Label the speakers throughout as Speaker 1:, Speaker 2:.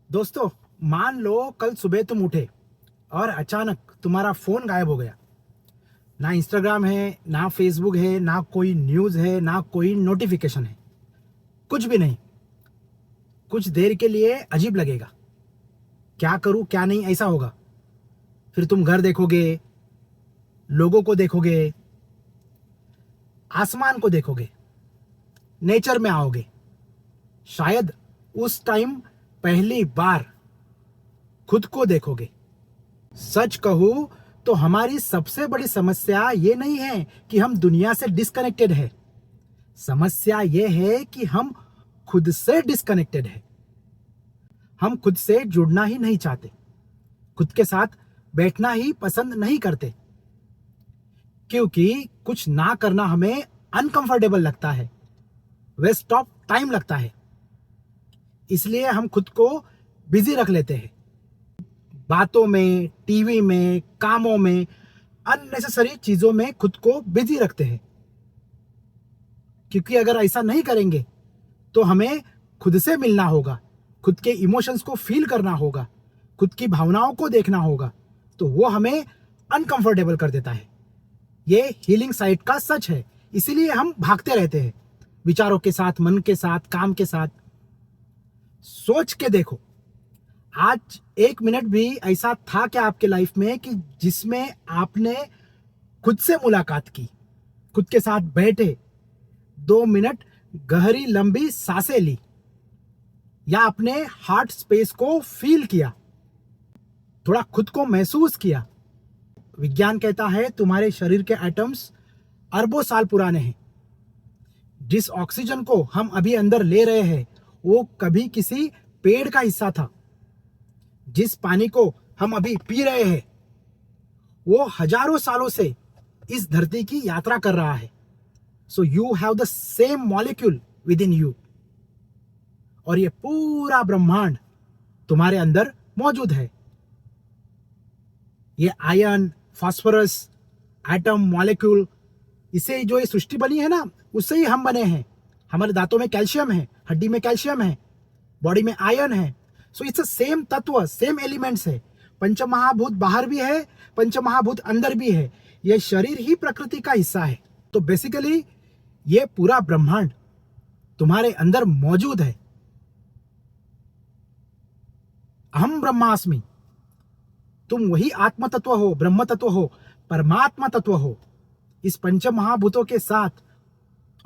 Speaker 1: दोस्तों, मान लो कल सुबह तुम उठे और अचानक तुम्हारा फोन गायब हो गया। ना इंस्टाग्राम है, ना फेसबुक है, ना कोई न्यूज़ है, ना कोई नोटिफिकेशन है, कुछ भी नहीं। कुछ देर के लिए अजीब लगेगा, क्या करूं क्या नहीं ऐसा होगा। फिर तुम घर देखोगे, लोगों को देखोगे, आसमान को देखोगे, नेचर में आओगे। शायद उस टाइम पहली बार खुद को देखोगे। सच कहूं तो हमारी सबसे बड़ी समस्या ये नहीं है कि हम दुनिया से डिस्कनेक्टेड है। समस्या ये है कि हम खुद से डिस्कनेक्टेड है। हम खुद से जुड़ना ही नहीं चाहते, खुद के साथ बैठना ही पसंद नहीं करते, क्योंकि कुछ ना करना हमें अनकंफर्टेबल लगता है, वेस्ट ऑफ टाइम लगता है। इसलिए हम खुद को बिजी रख लेते हैं, बातों में, टीवी में, कामों में, अननेसेसरी चीजों में खुद को बिजी रखते हैं। क्योंकि अगर ऐसा नहीं करेंगे तो हमें खुद से मिलना होगा, खुद के इमोशंस को फील करना होगा, खुद की भावनाओं को देखना होगा, तो वो हमें अनकंफर्टेबल कर देता है। ये हीलिंग साइड का सच है। इसीलिए हम भागते रहते हैं, विचारों के साथ, मन के साथ, काम के साथ। सोच के देखो, आज एक मिनट भी ऐसा था क्या आपके लाइफ में कि जिसमें आपने खुद से मुलाकात की, खुद के साथ बैठे, 2 मिनट गहरी लंबी सांसें ली, या अपने हार्ट स्पेस को फील किया, थोड़ा खुद को महसूस किया। विज्ञान कहता है तुम्हारे शरीर के एटम्स अरबों साल पुराने हैं। जिस ऑक्सीजन को हम अभी अंदर ले रहे हैं वो कभी किसी पेड़ का हिस्सा था। जिस पानी को हम अभी पी रहे हैं वो हजारों सालों से इस धरती की यात्रा कर रहा है। So you have the same molecule with in you, और ये पूरा ब्रह्मांड तुम्हारे अंदर मौजूद है। ये आयन, फास्फोरस, एटम, मॉलिक्यूल, इससे जो ये सृष्टि बनी है ना, उससे ही हम बने हैं। हमारे दांतों में कैल्शियम है, हड्डी में कैल्शियम है, बॉडी में आयन है। सो इट्स सेम तत्व, सेम एलिमेंट्स है। पंचमहाभूत बाहर भी है, पंचमहाभूत अंदर भी है। ये शरीर ही प्रकृति का हिस्सा है। तो बेसिकली ये पूरा ब्रह्मांड तुम्हारे अंदर मौजूद है। अहम ब्रह्मास्मि, तुम वही आत्म तत्व हो, ब्रह्म तत्व हो, परमात्मा तत्व हो। इस पंच महाभूतों के साथ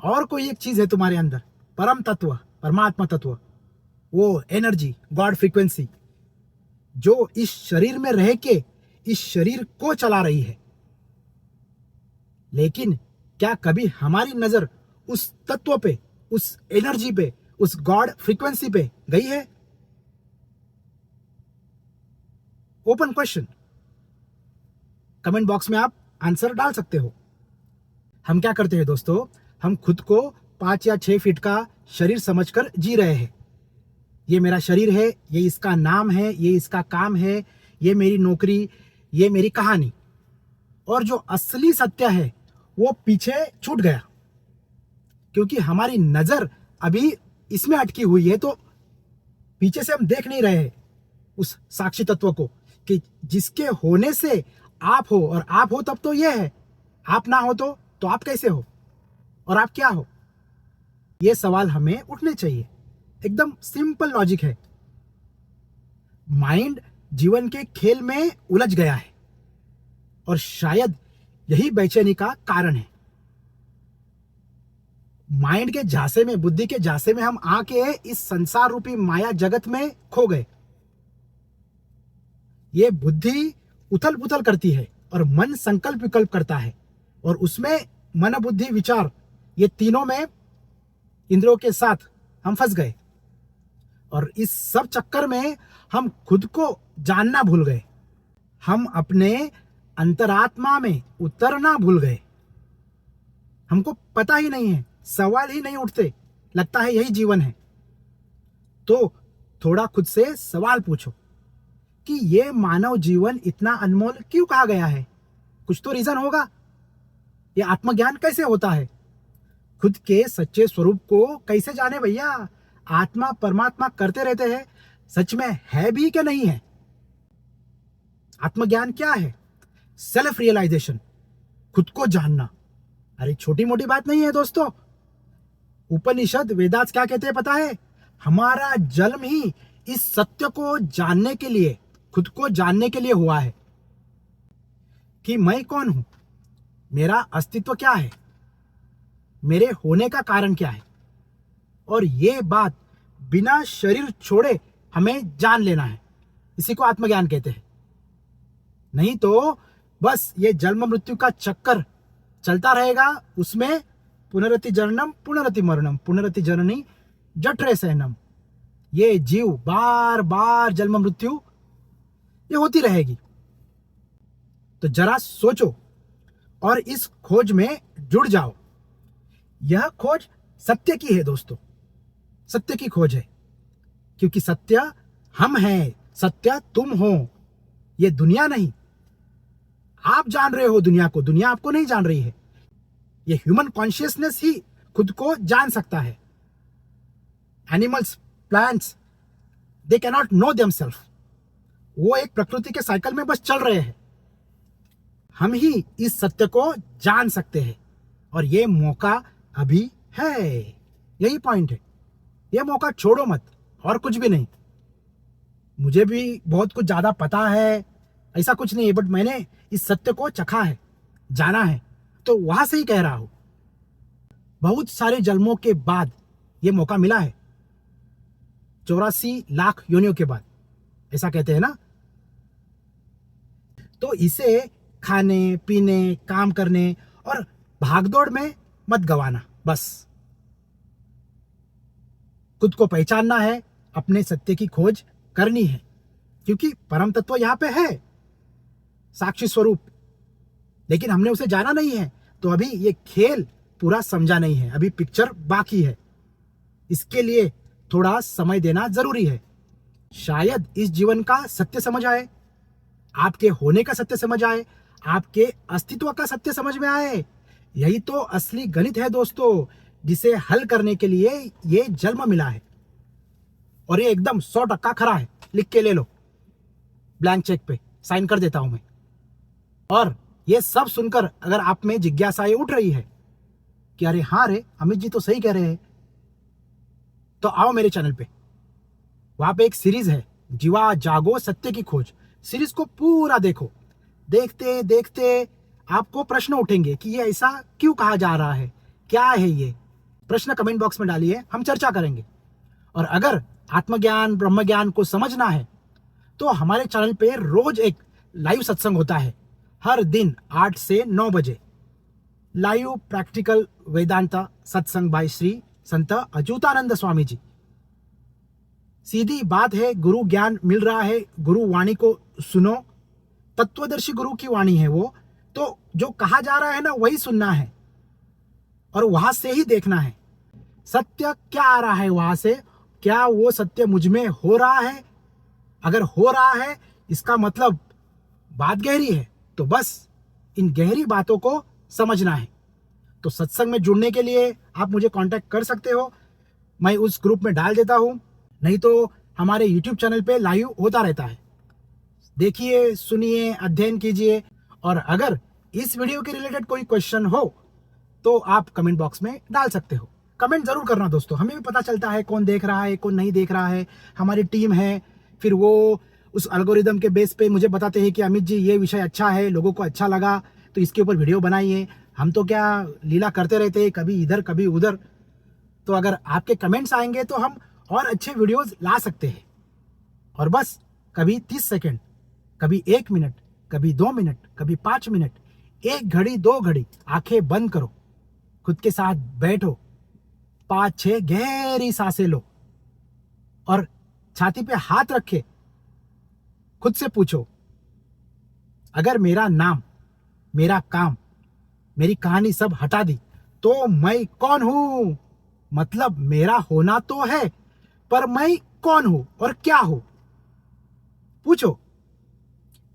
Speaker 1: और कोई एक चीज है तुम्हारे अंदर, परम तत्व, परमात्मा तत्व, वो एनर्जी, गॉड फ्रीक्वेंसी, जो इस शरीर में रह के इस शरीर को चला रही है। लेकिन क्या कभी हमारी नजर उस तत्व पे, उस एनर्जी पे, उस गॉड फ्रीक्वेंसी पे गई है? ओपन क्वेश्चन, कमेंट बॉक्स में आप आंसर डाल सकते हो। हम क्या करते हैं दोस्तों, हम खुद को 5 या 6 फीट का शरीर समझकर जी रहे हैं। ये मेरा शरीर है, ये इसका नाम है, ये इसका काम है, ये मेरी नौकरी, ये मेरी कहानी। और जो असली सत्य है वो पीछे छूट गया, क्योंकि हमारी नजर अभी इसमें अटकी हुई है। तो पीछे से हम देख नहीं रहे हैं उस साक्षी तत्व को, कि जिसके होने से आप हो, और आप हो तब तो ये है, आप ना हो तो आप कैसे हो, और आप क्या हो? ये सवाल हमें उठने चाहिए। एकदम सिंपल लॉजिक है। माइंड जीवन के खेल में उलझ गया है, और शायद यही बेचैनी का कारण है। माइंड के झांसे में, बुद्धि के झांसे में हम आके इस संसार रूपी माया जगत में खो गए। ये बुद्धि उथल पुथल करती है और मन संकल्प विकल्प करता है, और उसमें मन, बुद्धि, विचार, ये तीनों में इंद्रियों के साथ हम फंस गए। और इस सब चक्कर में हम खुद को जानना भूल गए। हम अपने अंतरात्मा में उतरना भूल गए। हमको पता ही नहीं है, सवाल ही नहीं उठते, लगता है यही जीवन है। तो थोड़ा खुद से सवाल पूछो कि ये मानव जीवन इतना अनमोल क्यों कहा गया है? कुछ तो रीजन होगा। ये आत्मज्ञान कैसे होता है? खुद के सच्चे स्वरूप को कैसे जाने भैया? आत्मा परमात्मा करते रहते हैं, सच में है भी क्या नहीं है। आत्मज्ञान क्या है? सेल्फ रियलाइजेशन, खुद को जानना। अरे छोटी मोटी बात नहीं है दोस्तों। उपनिषद वेदास क्या कहते हैं पता है? हमारा जन्म ही इस सत्य को जानने के लिए, खुद को जानने के लिए हुआ है कि मैं कौन हूं, मेरा अस्तित्व क्या है, मेरे होने का कारण क्या है। और ये बात बिना शरीर छोड़े हमें जान लेना है। इसी को आत्मज्ञान कहते हैं। नहीं तो बस ये जन्म मृत्यु का चक्कर चलता रहेगा, उसमें पुनरति जननम पुनरति मरणम पुनरति जननी जठरे सहनम, ये जीव बार बार जन्म मृत्यु ये होती रहेगी। तो जरा सोचो और इस खोज में जुड़ जाओ। यह खोज सत्य की है दोस्तों, सत्य की खोज है। क्योंकि सत्य हम हैं, सत्य तुम हो, ये दुनिया नहीं। आप जान रहे हो दुनिया को, दुनिया आपको नहीं जान रही है। ये ह्यूमन कॉन्शियसनेस ही खुद को जान सकता है। Animals, plants, they cannot know themselves. वो एक प्रकृति के साइकिल में बस चल रहे हैं। हम ही इस सत्य को जान सकते हैं और ये मौका अभी है। यही पॉइंट है। ये मौका छोड़ो मत, और कुछ भी नहीं। मुझे भी बहुत कुछ ज्यादा पता है ऐसा कुछ नहीं है, बट मैंने इस सत्य को चखा है, जाना है, तो वहां से ही कह रहा हूं। बहुत सारे जन्मों के बाद ये मौका मिला है, 84 लाख योनियों के बाद, ऐसा कहते हैं ना। तो इसे खाने पीने, काम करने और भागदौड़ में मत गवाना। बस खुद को पहचानना है, अपने सत्य की खोज करनी है। क्योंकि परम तत्व यहां पे है, साक्षी स्वरूप, लेकिन हमने उसे जाना नहीं है। तो अभी ये खेल पूरा समझा नहीं है, अभी पिक्चर बाकी है। इसके लिए थोड़ा समय देना जरूरी है। शायद इस जीवन का सत्य समझ आए, आपके होने का सत्य समझ आए, आपके अस्तित्व का सत्य समझ में आए। यही तो असली गणित है दोस्तों, जिसे हल करने के लिए ये जन्म मिला है। और ये एकदम 100% खरा है। लिख के ले लो, ब्लैंक चेक पे साइन कर देता हूं मैं। और ये सब सुनकर अगर आप में जिज्ञासाएं उठ रही है कि अरे हाँ रे, अमित जी तो सही कह रहे हैं, तो आओ मेरे चैनल पे। वहां पे एक सीरीज है, जीवा जागो सत्य की खोज। सीरीज को पूरा देखो। देखते देखते आपको प्रश्न उठेंगे कि ये ऐसा क्यों कहा जा रहा है, क्या है ये। प्रश्न कमेंट बॉक्स में डालिए, हम चर्चा करेंगे। और अगर आत्मज्ञान ब्रह्म ज्ञान को समझना है तो हमारे चैनल पे रोज एक लाइव सत्संग होता है, हर दिन 8 से 9 बजे। लाइव प्रैक्टिकल वेदांता सत्संग बाय श्री संत अच्युतानंद स्वामी जी। सीधी बात है, गुरु ज्ञान मिल रहा है, गुरु वाणी को सुनो। तत्वदर्शी गुरु की वाणी है वो, तो जो कहा जा रहा है ना वही सुनना है और वहां से ही देखना है सत्य क्या आ रहा है वहां से। क्या वो सत्य मुझ में हो रहा है? अगर हो रहा है इसका मतलब बात गहरी है। तो बस इन गहरी बातों को समझना है। तो सत्संग में जुड़ने के लिए आप मुझे कांटेक्ट कर सकते हो, मैं उस ग्रुप में डाल देता हूं। नहीं तो हमारे YouTube चैनल पे लाइव होता रहता है, देखिए, सुनिए, अध्ययन कीजिए। और अगर इस वीडियो के रिलेटेड कोई क्वेश्चन हो तो आप कमेंट बॉक्स में डाल सकते हो। कमेंट जरूर करना दोस्तों, हमें भी पता चलता है कौन देख रहा है कौन नहीं देख रहा है। हमारी टीम है, फिर वो उस एल्गोरिदम के बेस पे मुझे बताते हैं कि अमित जी ये विषय अच्छा है, लोगों को अच्छा लगा तो इसके ऊपर वीडियो बनाइए। हम तो क्या लीला करते रहते हैं, कभी इधर कभी उधर। तो अगर आपके कमेंट्स आएंगे तो हम और अच्छे वीडियोस ला सकते हैं। और बस कभी 30 सेकंड, कभी 1 मिनट, कभी 2 मिनट, कभी 5 मिनट, 1 घड़ी 2 घड़ी आंखें बंद करो, खुद के साथ बैठो, 5-6 गहरी सांसें लो और छाती पे हाथ रखे खुद से पूछो, अगर मेरा नाम, मेरा काम, मेरी कहानी सब हटा दी तो मैं कौन हूं? मतलब मेरा होना तो है, पर मैं कौन हूं और क्या हूं? पूछो।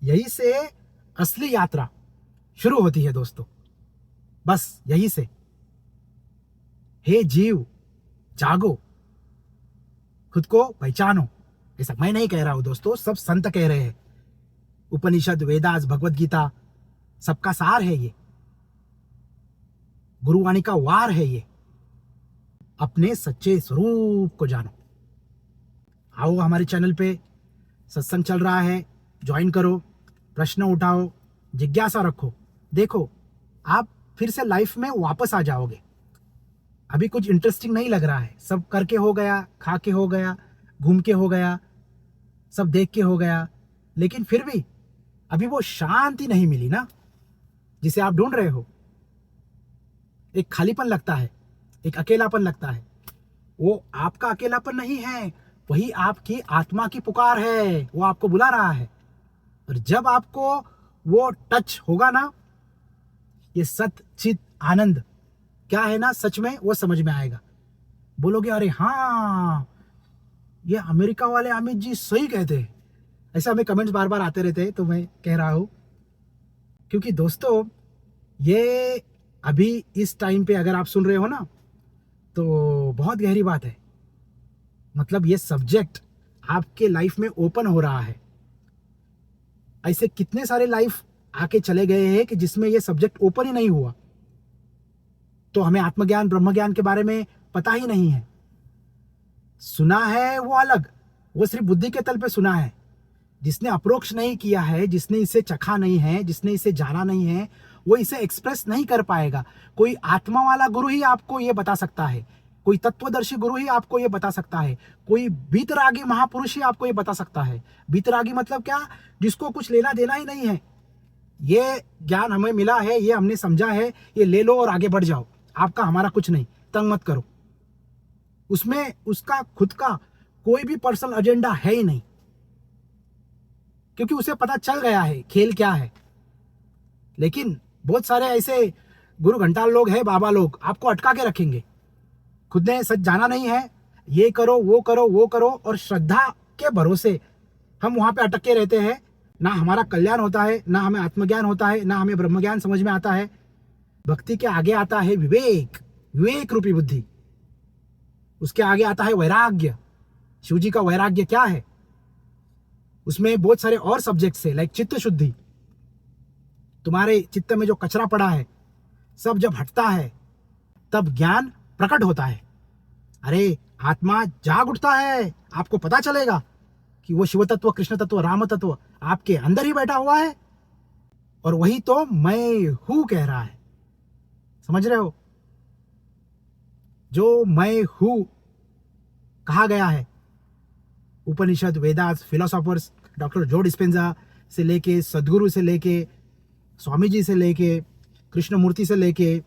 Speaker 1: यही से असली यात्रा शुरू होती है दोस्तों, बस यही से। हे जीव, जागो, खुद को पहचानो, ऐसा मैं नहीं कह रहा हूं दोस्तों, सब संत कह रहे हैं। उपनिषद, वेदास, भगवत गीता, सबका सार है ये, गुरुवाणी का वार है ये। अपने सच्चे स्वरूप को जानो। आओ हमारे चैनल पे, सत्संग चल रहा है, ज्वाइन करो, प्रश्न उठाओ, जिज्ञासा रखो। देखो आप फिर से लाइफ में वापस आ जाओगे। अभी कुछ इंटरेस्टिंग नहीं लग रहा है, सब करके हो गया, खा के हो गया, घूम के हो गया, सब देख के हो गया, लेकिन फिर भी अभी वो शांति नहीं मिली ना जिसे आप ढूंढ रहे हो। एक खालीपन लगता है, एक अकेलापन लगता है। वो आपका अकेलापन नहीं है, वही आपकी आत्मा की पुकार है, वो आपको बुला रहा है। और जब आपको वो टच होगा ना, ये सत चित आनंद क्या है ना, सच में वो समझ में आएगा। बोलोगे अरे हाँ, ये अमेरिका वाले अमित जी सही कहते हैं। ऐसे हमें कमेंट्स बार बार आते रहते हैं, तो मैं कह रहा हूं क्योंकि दोस्तों ये अभी इस टाइम पे अगर आप सुन रहे हो ना, तो बहुत गहरी बात है। मतलब ये सब्जेक्ट आपके लाइफ में ओपन हो रहा है। ऐसे कितने सारे लाइफ आके चले गए हैं कि जिसमें ये सब्जेक्ट ओपन ही नहीं हुआ। तो हमें आत्मज्ञान, ब्रह्म ज्ञान के बारे में पता ही नहीं है। सुना है वो अलग, वो सिर्फ बुद्धि के तल पे सुना है। जिसने अप्रोक्ष नहीं किया है, जिसने इसे चखा नहीं है, जिसने इसे जाना नहीं है, वो इसे एक्सप्रेस नहीं कर पाएगा। कोई आत्मा वाला गुरु ही आपको ये बता सकता है, कोई तत्वदर्शी गुरु ही आपको ये बता सकता है, कोई बीतरागी महापुरुष ही आपको ये बता सकता है। बीतरागी मतलब क्या? जिसको कुछ लेना देना ही नहीं है। ये ज्ञान हमें मिला है, ये हमने समझा है, ये ले लो और आगे बढ़ जाओ, आपका हमारा कुछ नहीं, तंग मत करो। उसमें उसका खुद का कोई भी पर्सनल एजेंडा है ही नहीं, क्योंकि उसे पता चल गया है खेल क्या है। लेकिन बहुत सारे ऐसे गुरु घंटाल लोग हैं, बाबा लोग आपको अटका के रखेंगे। खुद ने सच जाना नहीं है, ये करो वो करो वो करो, और श्रद्धा के भरोसे हम वहां पे अटके रहते हैं। ना हमारा कल्याण होता है, ना हमें आत्मज्ञान होता है, ना हमें ब्रह्मज्ञान समझ में आता है। भक्ति के आगे आता है विवेक, विवेक रूपी बुद्धि। उसके आगे आता है वैराग्य। शिव जी का वैराग्य क्या है? उसमें बहुत सारे और सब्जेक्ट्स है, लाइक चित्त शुद्धि। तुम्हारे चित्त में जो कचरा पड़ा है सब जब हटता है तब ज्ञान प्रकट होता है। अरे आत्मा जाग उठता है, आपको पता चलेगा कि वो शिव तत्व, कृष्ण तत्व, राम तत्व आपके अंदर ही बैठा हुआ है। और वही तो मैं हूं कह रहा है। समझ रहे हो? जो मैं हूं कहा गया है उपनिषद, वेदास, फिलोसोफर्स, डॉक्टर जो डिस्पेंजा से लेके, सदगुरु से लेके, स्वामी जी से लेके, कृष्णमूर्ति से लेके,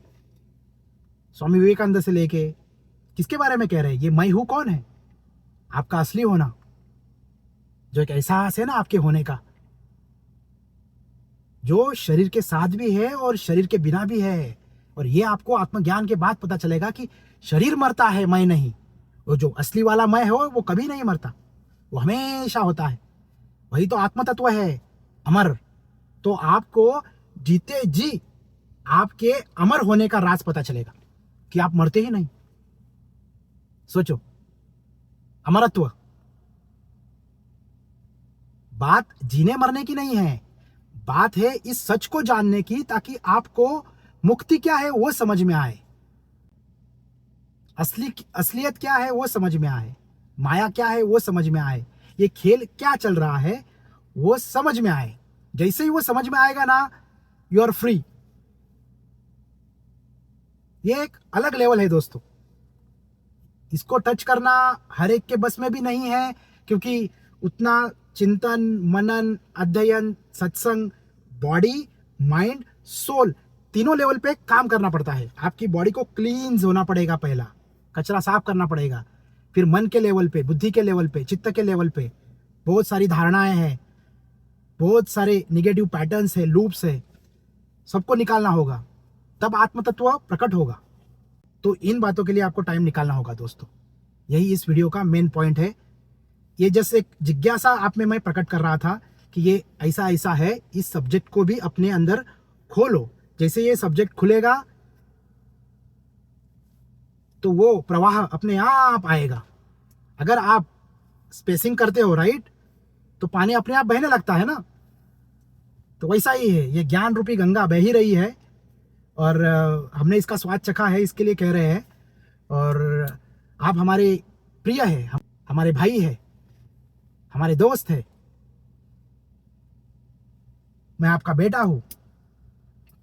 Speaker 1: स्वामी विवेकानंद से लेके, किसके बारे में कह रहे हैं? ये मैं हूं कौन है? आपका असली होना, जो एक एहसास है ना आपके होने का, जो शरीर के साथ भी है और शरीर के बिना भी है। और ये आपको आत्मज्ञान के बाद पता चलेगा कि शरीर मरता है, मैं नहीं। वो जो असली वाला मैं हो वो कभी नहीं मरता, वो हमेशा होता है। वही तो आत्म तत्व है, अमर। तो आपको जीते जी आपके अमर होने का राज पता चलेगा कि आप मरते ही नहीं। सोचो, अमरत्व। बात जीने मरने की नहीं है, बात है इस सच को जानने की, ताकि आपको मुक्ति क्या है वो समझ में आए, असलियत क्या है वो समझ में आए, माया क्या है वो समझ में आए, ये खेल क्या चल रहा है वो समझ में आए। जैसे ही वो समझ में आएगा ना, यू आर फ्री। ये एक अलग लेवल है दोस्तों। इसको टच करना हर एक के बस में भी नहीं है, क्योंकि उतना चिंतन, मनन, अध्ययन, सत्संग, बॉडी, माइंड, सोल तीनों लेवल पे काम करना पड़ता है। आपकी बॉडी को क्लींस होना पड़ेगा, पहला कचरा साफ करना पड़ेगा। फिर मन के लेवल पे, बुद्धि के लेवल पे, चित्त के लेवल पे बहुत सारी धारणाएं हैं, बहुत सारे निगेटिव पैटर्न्स है, लूप्स है, सबको निकालना होगा, तब आत्म तत्व प्रकट होगा। तो इन बातों के लिए आपको टाइम निकालना होगा दोस्तों। यही इस वीडियो का मेन पॉइंट है। ये जस्ट एक जिज्ञासा आप में मैं प्रकट कर रहा था कि ये ऐसा ऐसा है, इस सब्जेक्ट को भी अपने अंदर खोलो। जैसे ये सब्जेक्ट खुलेगा तो वो प्रवाह अपने आप आएगा। अगर आप स्पेसिंग करते हो, राइट, तो पानी अपने आप बहने लगता है ना। तो वैसा ही है, ये ज्ञान रूपी गंगा बह ही रही है और हमने इसका स्वाद चखा है, इसके लिए कह रहे हैं। और आप हमारे प्रिय है, हमारे भाई है, हमारे दोस्त है, मैं आपका बेटा हूँ।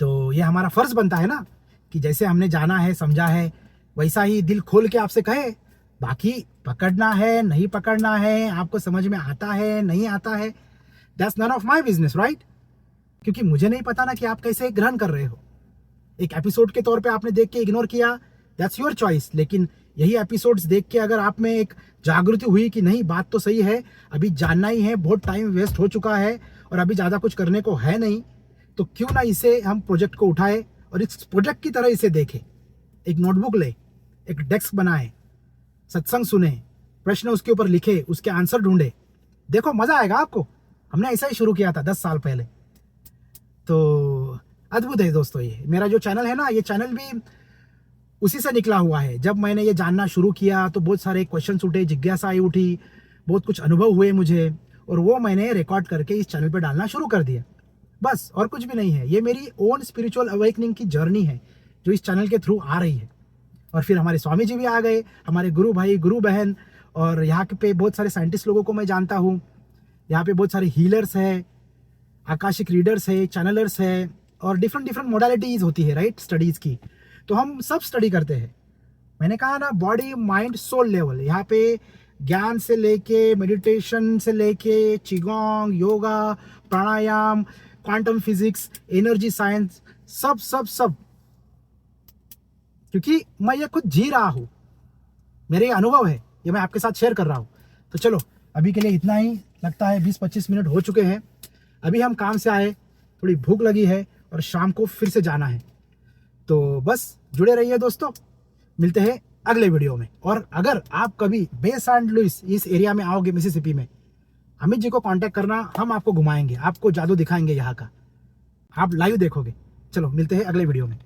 Speaker 1: तो ये हमारा फर्ज बनता है ना कि जैसे हमने जाना है, समझा है, वैसा ही दिल खोल के आपसे कहे। बाकी पकड़ना है नहीं पकड़ना है, आपको समझ में आता है नहीं आता है, that's none of my business, right. क्योंकि मुझे नहीं पता ना कि आप कैसे ग्रहण कर रहे हो। एक एपिसोड के तौर पे आपने देख के इग्नोर किया, दैट्स योर चॉइस। लेकिन यही एपिसोड्स देख के अगर आप में एक जागृति हुई कि नहीं बात तो सही है, अभी जानना ही है, बहुत टाइम वेस्ट हो चुका है और अभी ज़्यादा कुछ करने को है नहीं, तो क्यों ना इसे हम प्रोजेक्ट को उठाए और इस प्रोजेक्ट की तरह इसे देखें। एक नोटबुक ले, एक डेस्क बनाए, सत्संग सुने, प्रश्न उसके ऊपर लिखे, उसके आंसर ढूंढे, देखो मजा आएगा आपको। हमने ऐसा ही शुरू किया था 10 साल पहले। तो अद्भुत है दोस्तों, ये मेरा जो चैनल है ना, ये चैनल भी उसी से निकला हुआ है। जब मैंने ये जानना शुरू किया तो बहुत सारे क्वेश्चन उठे, जिज्ञासाएं उठी, बहुत कुछ अनुभव हुए मुझे, और वो मैंने रिकॉर्ड करके इस चैनल पे डालना शुरू कर दिया, बस। और कुछ भी नहीं है, ये मेरी ओन स्पिरिचुअल अवेकनिंग की जर्नी है जो इस चैनल के थ्रू आ रही है। और फिर हमारे स्वामी जी भी आ गए, हमारे गुरु भाई, गुरु बहन, और यहाँ पे बहुत सारे साइंटिस्ट लोगों को मैं जानता हूँ। यहाँ पे बहुत सारे हीलर्स है, आकाशिक रीडर्स है, चैनलर्स है, और डिफरेंट मोडालिटीज होती है, राइट, स्टडीज की। तो हम सब स्टडी करते हैं। मैंने कहा ना, बॉडी माइंड सोल लेवल, यहाँ पे ज्ञान से लेके, मेडिटेशन से लेके, चिगोंग, योगा, प्राणायाम, क्वांटम फिजिक्स, एनर्जी साइंस, सब सब सब। क्योंकि मैं ये खुद जी रहा हूँ, मेरे ये अनुभव है, ये मैं आपके साथ शेयर कर रहा हूँ। तो चलो अभी के लिए इतना ही, लगता है 20-25 मिनट हो चुके हैं। अभी हम काम से आए, थोड़ी भूख लगी है और शाम को फिर से जाना है। तो बस जुड़े रहिए दोस्तों, मिलते हैं अगले वीडियो में। और अगर आप कभी बे सैंड लुइस इस एरिया में आओगे, मिसिसिपी में, अमित जी को कांटेक्ट करना, हम आपको घुमाएंगे, आपको जादू दिखाएंगे यहाँ का, आप लाइव देखोगे। चलो मिलते हैं अगले वीडियो में।